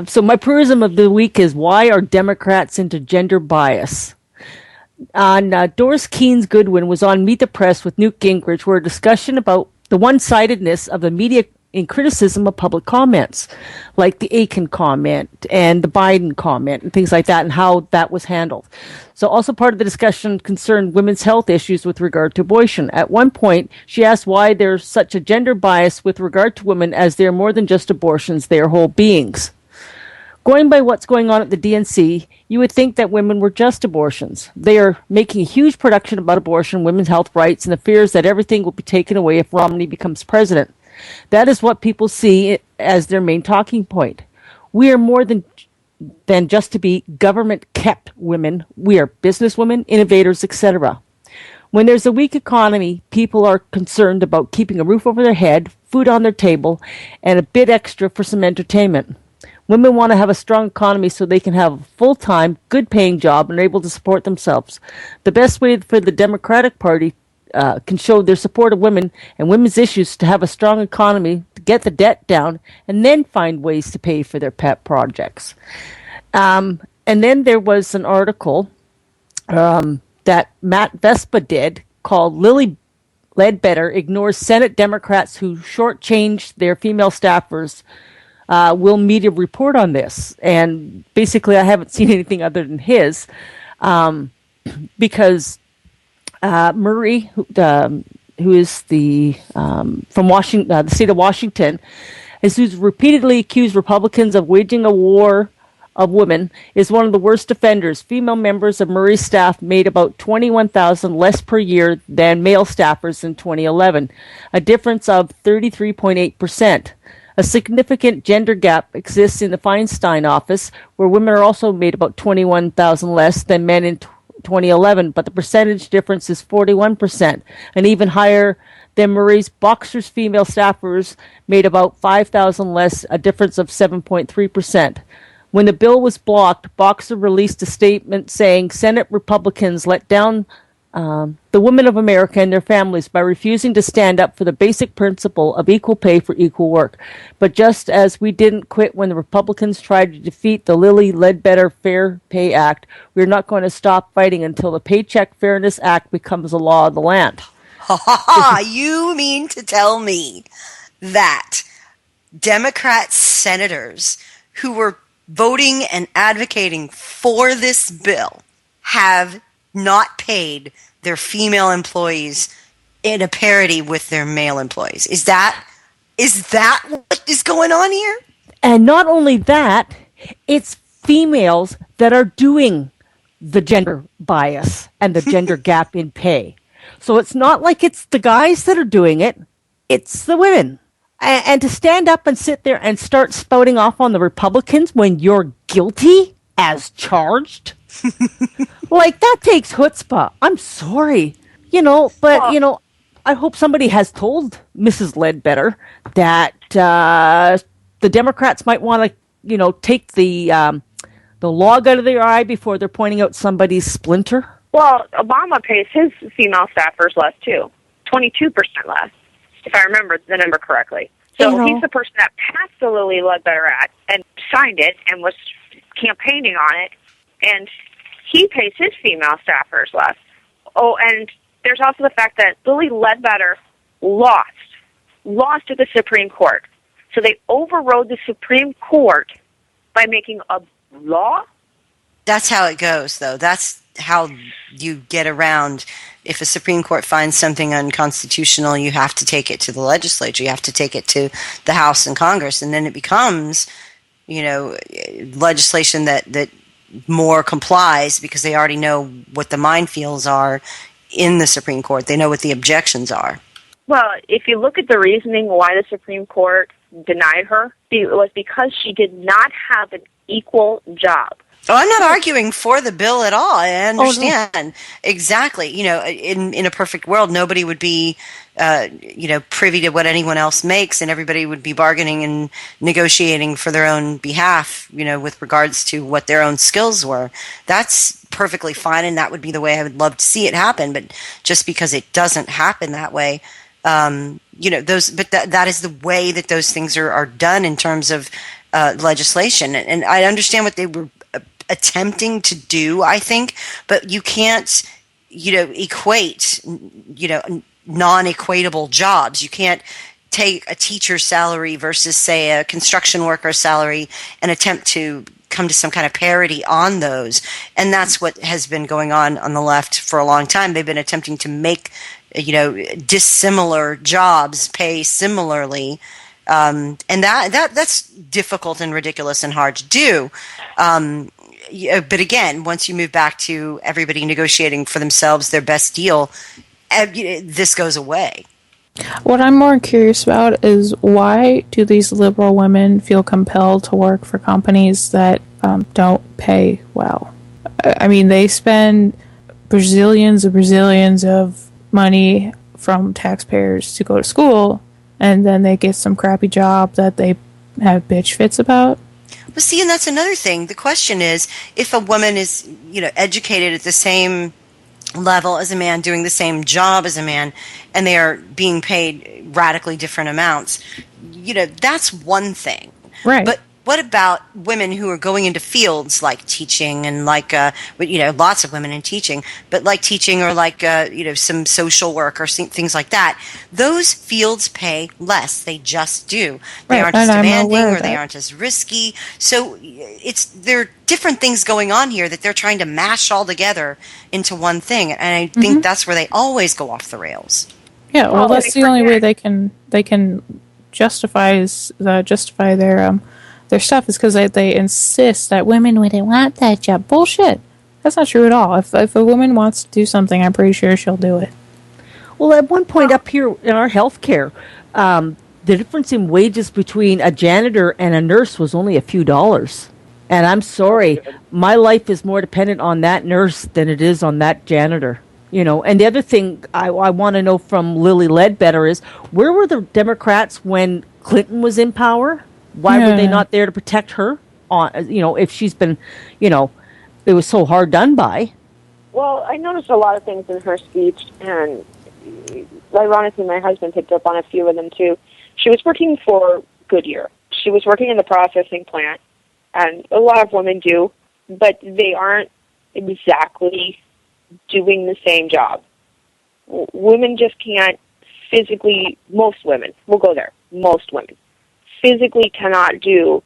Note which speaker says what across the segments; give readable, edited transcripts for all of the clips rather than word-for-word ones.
Speaker 1: So my Prueism of the week is, why are Democrats into gender bias? On Doris Keane's Goodwin was on Meet the Press with Newt Gingrich, where a discussion about the one-sidedness of the media in criticism of public comments, like the Aiken comment and the Biden comment and things like that, and how that was handled. So also part of the discussion concerned women's health issues with regard to abortion. At one point, she asked why there's such a gender bias with regard to women, as they're more than just abortions, they are whole beings. Going by what's going on at the DNC, you would think that women were just abortions. They are making a huge production about abortion, women's health rights, and the fears that everything will be taken away if Romney becomes president. That is what people see as their main talking point. We are more than just to be government-kept women. We are businesswomen, innovators, etc. When there's a weak economy, people are concerned about keeping a roof over their head, food on their table, and a bit extra for some entertainment. Women want to have a strong economy so they can have a full-time, good-paying job and are able to support themselves. The best way for the Democratic Party can show their support of women and women's issues to have a strong economy, to get the debt down, and then find ways to pay for their pet projects. And then there was an article that Matt Vespa did called "Lilly Ledbetter Ignores Senate Democrats Who Shortchanged Their Female Staffers." Will media report on this? And basically, I haven't seen anything other than his, because Murray, who is from Washington, the state of Washington, who's repeatedly accused Republicans of waging a war of women, is one of the worst offenders. Female members of Murray's staff made about $21,000 less per year than male staffers in 2011, a difference of 33.8%. A significant gender gap exists in the Feinstein office, where women are also made about $21,000 less than men in 2011, but the percentage difference is 41%, and even higher than Murray's Boxer's female staffers made about $5,000 less, a difference of 7.3%. When the bill was blocked, Boxer released a statement saying Senate Republicans let down the women of America and their families by refusing to stand up for the basic principle of equal pay for equal work. But just as we didn't quit when the Republicans tried to defeat the Lilly Ledbetter Fair Pay Act, we're not going to stop fighting until the Paycheck Fairness Act becomes a law of the land.
Speaker 2: Ha ha ha! You mean to tell me that Democrat senators who were voting and advocating for this bill have not paid their female employees in a parity with their male employees? Is that what is going on here?
Speaker 1: And not only that, it's females that are doing the gender bias and the gender gap in pay. So it's not like it's the guys that are doing it, it's the women. And to stand up and sit there and start spouting off on the Republicans when you're guilty as charged, like, that takes chutzpah. I'm sorry. But I hope somebody has told Mrs. Ledbetter that the Democrats might want to, take the log out of their eye before they're pointing out somebody's splinter.
Speaker 3: Well, Obama pays his female staffers less, too. 22% less, if I remember the number correctly. So he's the person that passed the Lilly Ledbetter Act and signed it and was campaigning on it, and he pays his female staffers less. Oh, and there's also the fact that Lilly Ledbetter lost at the Supreme Court. So they overrode the Supreme Court by making a law?
Speaker 2: That's how it goes, though. That's how you get around. If a Supreme Court finds something unconstitutional, you have to take it to the legislature. You have to take it to the House and Congress, and then it becomes, legislation that more complies, because they already know what the minefields are in the Supreme Court. They know what the objections are.
Speaker 3: Well, if you look at the reasoning why the Supreme Court denied her, it was because she did not have an equal job.
Speaker 2: Oh, I'm not arguing for the bill at all. I understand. Oh, no. Exactly. In a perfect world, nobody would be, privy to what anyone else makes, and everybody would be bargaining and negotiating for their own behalf, with regards to what their own skills were. That's perfectly fine, and that would be the way I would love to see it happen. But just because it doesn't happen that way, that is the way that those things are done in terms of legislation. And I understand what they were attempting to do, I think, but you can't, equate, non-equatable jobs. You can't take a teacher's salary versus, say, a construction worker's salary and attempt to come to some kind of parity on those. And that's what has been going on the left for a long time. They've been attempting to make, dissimilar jobs pay similarly. And that's difficult and ridiculous and hard to do. But again, once you move back to everybody negotiating for themselves their best deal, this goes away.
Speaker 4: What I'm more curious about is why do these liberal women feel compelled to work for companies that don't pay well? I mean, they spend bazillions of money from taxpayers to go to school, and then they get some crappy job that they have bitch fits about.
Speaker 2: But see, and that's another thing. The question is, if a woman is, educated at the same level as a man, doing the same job as a man, and they are being paid radically different amounts, that's one thing.
Speaker 4: Right.
Speaker 2: But what about women who are going into fields like teaching and like, lots of women in teaching, but like teaching or like, some social work or things like that? Those fields pay less. They just do. They aren't as demanding or they aren't as risky. So there are different things going on here that they're trying to mash all together into one thing. And I think that's where they always go off the rails.
Speaker 4: Yeah, well, that's the only way they can justify their stuff is because they insist that women wouldn't want that job. Bullshit. That's not true at all. If a woman wants to do something, I'm pretty sure she'll do it.
Speaker 1: Well, at one point up here in our healthcare, the difference in wages between a janitor and a nurse was only a few dollars. And I'm sorry, my life is more dependent on that nurse than it is on that janitor. And the other thing I want to know from Lily Ledbetter is, where were the Democrats when Clinton was in power? Why were they not there to protect her? If she's been, it was so hard done by.
Speaker 3: Well, I noticed a lot of things in her speech, and ironically, my husband picked up on a few of them too. She was working for Goodyear. She was working in the processing plant, and a lot of women do, but they aren't exactly doing the same job. Women just can't physically, most women, we'll go there, most women, physically cannot do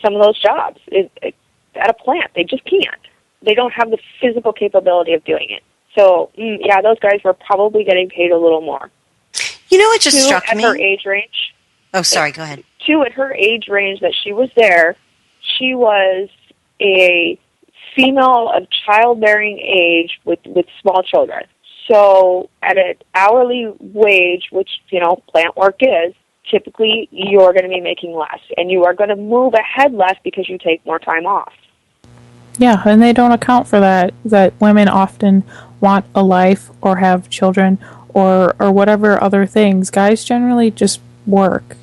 Speaker 3: some of those jobs at a plant. They just can't. They don't have the physical capability of doing it. So, those guys were probably getting paid a little more.
Speaker 2: You know what just struck me?
Speaker 3: At her age range.
Speaker 2: Oh, sorry, go ahead.
Speaker 3: At her age range that she was there, she was a female of childbearing age with small children. So at an hourly wage, which, plant work is, typically you're going to be making less, and you are going to move ahead less because you take more time off.
Speaker 4: Yeah, and they don't account for that women often want a life or have children or whatever other things. Guys generally just work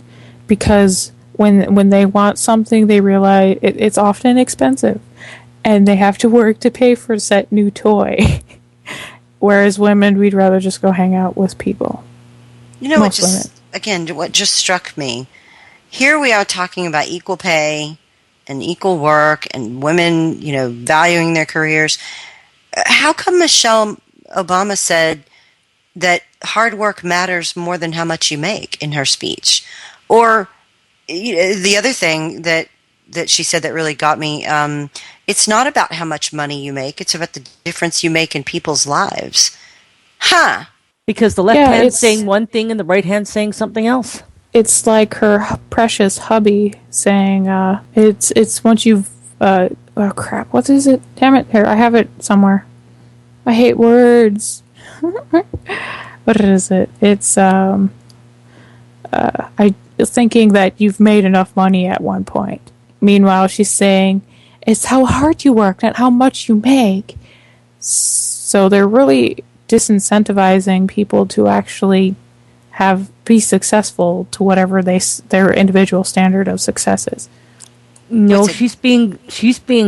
Speaker 4: because when they want something, they realize it's often expensive, and they have to work to pay for said new toy. Whereas women, we'd rather just go hang out with people.
Speaker 2: What just struck me, here we are talking about equal pay and equal work and women, valuing their careers. How come Michelle Obama said that hard work matters more than how much you make in her speech? Or the other thing that she said that really got me, it's not about how much money you make, it's about the difference you make in people's lives. Huh.
Speaker 1: Because the left hand's saying one thing and the right hand's saying something else.
Speaker 4: It's like her precious hubby saying, it's once you've, oh crap, what is it? Damn it, here, I have it somewhere. I hate words. What is it? It's, thinking that you've made enough money at one point. Meanwhile, she's saying, it's how hard you work, not how much you make. So they're really disincentivizing people to actually be successful to whatever their individual standard of success is.
Speaker 1: No, she's being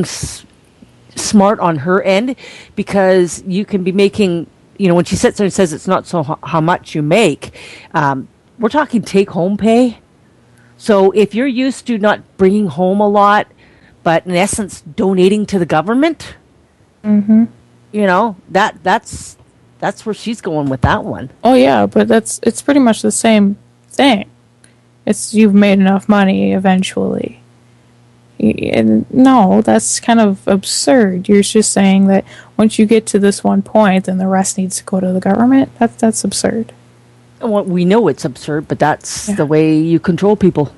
Speaker 1: smart on her end, because you can be making, when she sits there and says it's not so how much you make, we're talking take home pay. So if you're used to not bringing home a lot, but in essence donating to the government,
Speaker 4: Mm-hmm.
Speaker 1: you know, that's where she's going with that one.
Speaker 4: Oh yeah, but it's pretty much the same thing. It's you've made enough money eventually. And no, that's kind of absurd. You're just saying that once you get to this one point, then the rest needs to go to the government. That's absurd.
Speaker 1: Well, we know it's absurd, but that's the way you control people.